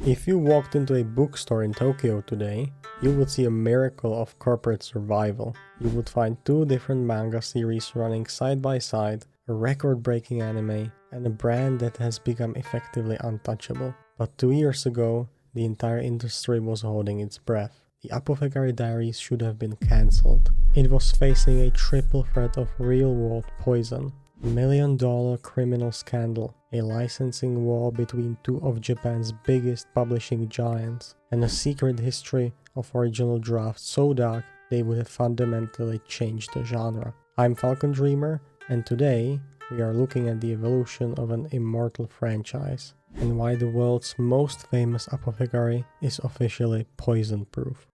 If you walked into a bookstore in Tokyo today, you would see a miracle of corporate survival. You would find 2 different manga series running side by side, a record-breaking anime, and a brand that has become effectively untouchable. But 2 years ago, the entire industry was holding its breath. The Apothecary Diaries should have been cancelled. It was facing a triple threat of real-world poison, a $1 million criminal scandal, a licensing war between 2 of Japan's biggest publishing giants, and a secret history of original drafts so dark they would have fundamentally changed the genre. I'm Falcon Dreamer, and today we are looking at the evolution of an immortal franchise, and why the world's most famous apothecary is officially poison-proof.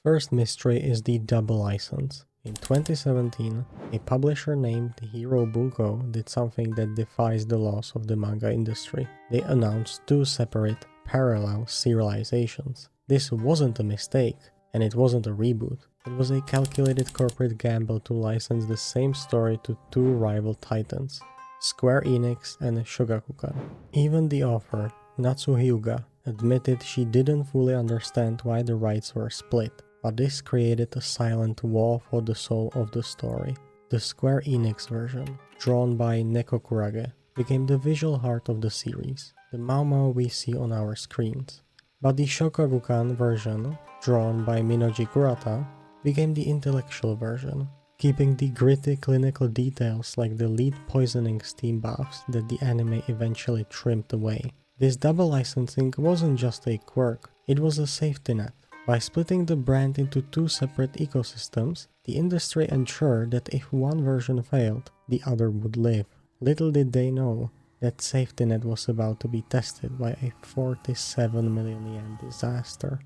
First mystery is the double license. In 2017, a publisher named Hiro Bunko did something that defies the laws of the manga industry. They announced 2 separate, parallel serializations. This wasn't a mistake, and it wasn't a reboot. It was a calculated corporate gamble to license the same story to 2 rival titans, Square Enix and Shogakukan. Even the author, Natsu Hyūga, admitted she didn't fully understand why the rights were split. But this created a silent war for the soul of the story. The Square Enix version, drawn by Nekokurage, became the visual heart of the series, the Mao we see on our screens. But the Shogakukan version, drawn by Minoji Kurata, became the intellectual version, keeping the gritty clinical details like the lead poisoning steam baths that the anime eventually trimmed away. This double licensing wasn't just a quirk, it was a safety net. By splitting the brand into 2 separate ecosystems, the industry ensured that if one version failed, the other would live. Little did they know that safety net was about to be tested by a 47 million yen disaster.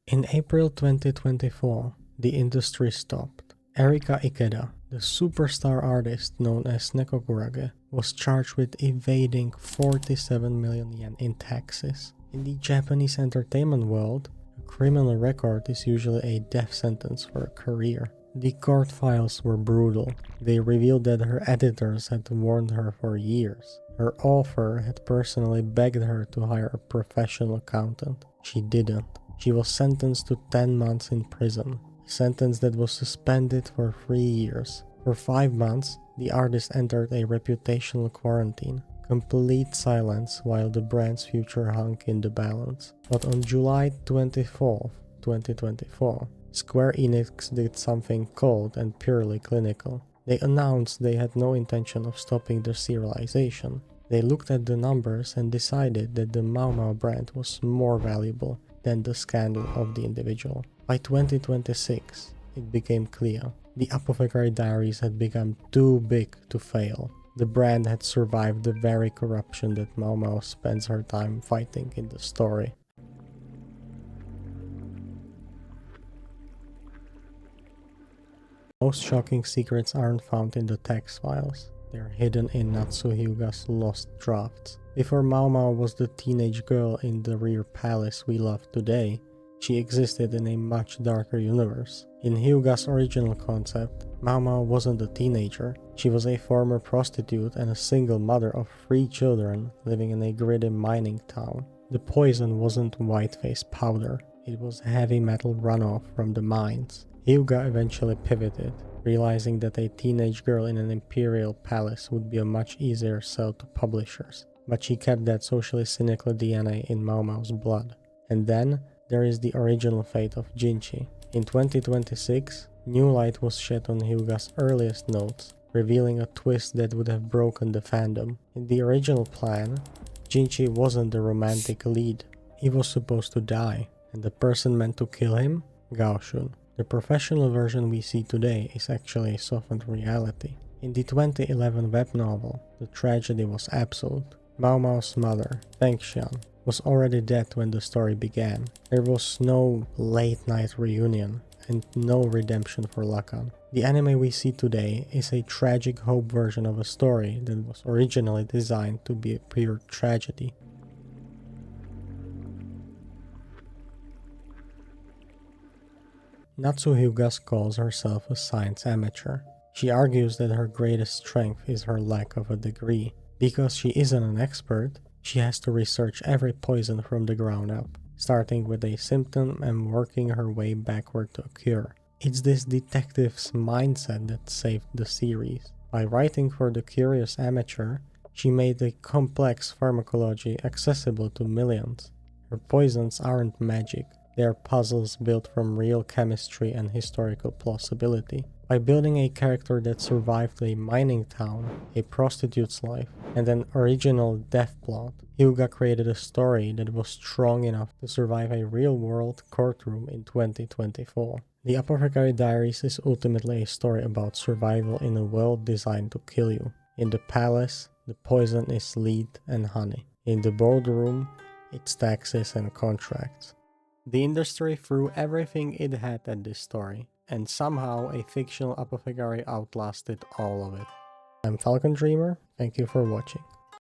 In April 2024, the industry stopped. Erika Ikeda, the superstar artist known as Nekokurage, was charged with evading 47 million yen in taxes. In the Japanese entertainment world, a criminal record is usually a death sentence for a career. The court files were brutal. They revealed that her editors had warned her for years. Her author had personally begged her to hire a professional accountant. She didn't. She was sentenced to 10 months in prison, a sentence that was suspended for 3 years. For 5 months, the artist entered a reputational quarantine, complete silence while the brand's future hung in the balance. But on July 24, 2024, Square Enix did something cold and purely clinical. They announced they had no intention of stopping the serialization. They looked at the numbers and decided that the Mao brand was more valuable than the scandal of the individual. By 2026, it became clear. The Apothecary Diaries had become too big to fail. The brand had survived the very corruption that Mao spends her time fighting in the story. Most shocking secrets aren't found in the text files. They're hidden in Natsu Hyūga's lost drafts. Before Mao was the teenage girl in the rear palace we love today, she existed in a much darker universe. In Hyūga's original concept, Mao wasn't a teenager. She was a former prostitute and a single mother of 3 children living in a gritty mining town. The poison wasn't white-faced powder, it was heavy metal runoff from the mines. Hyūga eventually pivoted, realizing that a teenage girl in an imperial palace would be a much easier sell to publishers. But she kept that socially cynical DNA in Mao's blood. And then, there is the original fate of Jinchi. In 2026, new light was shed on Hyūga's earliest notes, revealing a twist that would have broken the fandom. In the original plan, Jinchi wasn't the romantic lead. He was supposed to die, and the person meant to kill him? Gaoshun. The professional version we see today is actually a softened reality. In the 2011 web novel, the tragedy was absolute. Mao's mother, Fengxian, was already dead when the story began. There was no late-night reunion, and no redemption for Lacan. The anime we see today is a tragic hope version of a story that was originally designed to be a pure tragedy. Natsu Hyūga calls herself a science amateur. She argues that her greatest strength is her lack of a degree. Because she isn't an expert, she has to research every poison from the ground up, starting with a symptom and working her way backward to a cure. It's this detective's mindset that saved the series. By writing for the curious amateur, she made the complex pharmacology accessible to millions. Her poisons aren't magic, they are puzzles built from real chemistry and historical plausibility. By building a character that survived a mining town, a prostitute's life, and an original death plot, Hyūga created a story that was strong enough to survive a real-world courtroom in 2024. The Apothecary Diaries is ultimately a story about survival in a world designed to kill you. In the palace, the poison is lead and honey. In the boardroom, it's taxes and contracts. The industry threw everything it had at this story, and somehow a fictional apothecary outlasted all of it. I'm Falcon Dreamer, thank you for watching.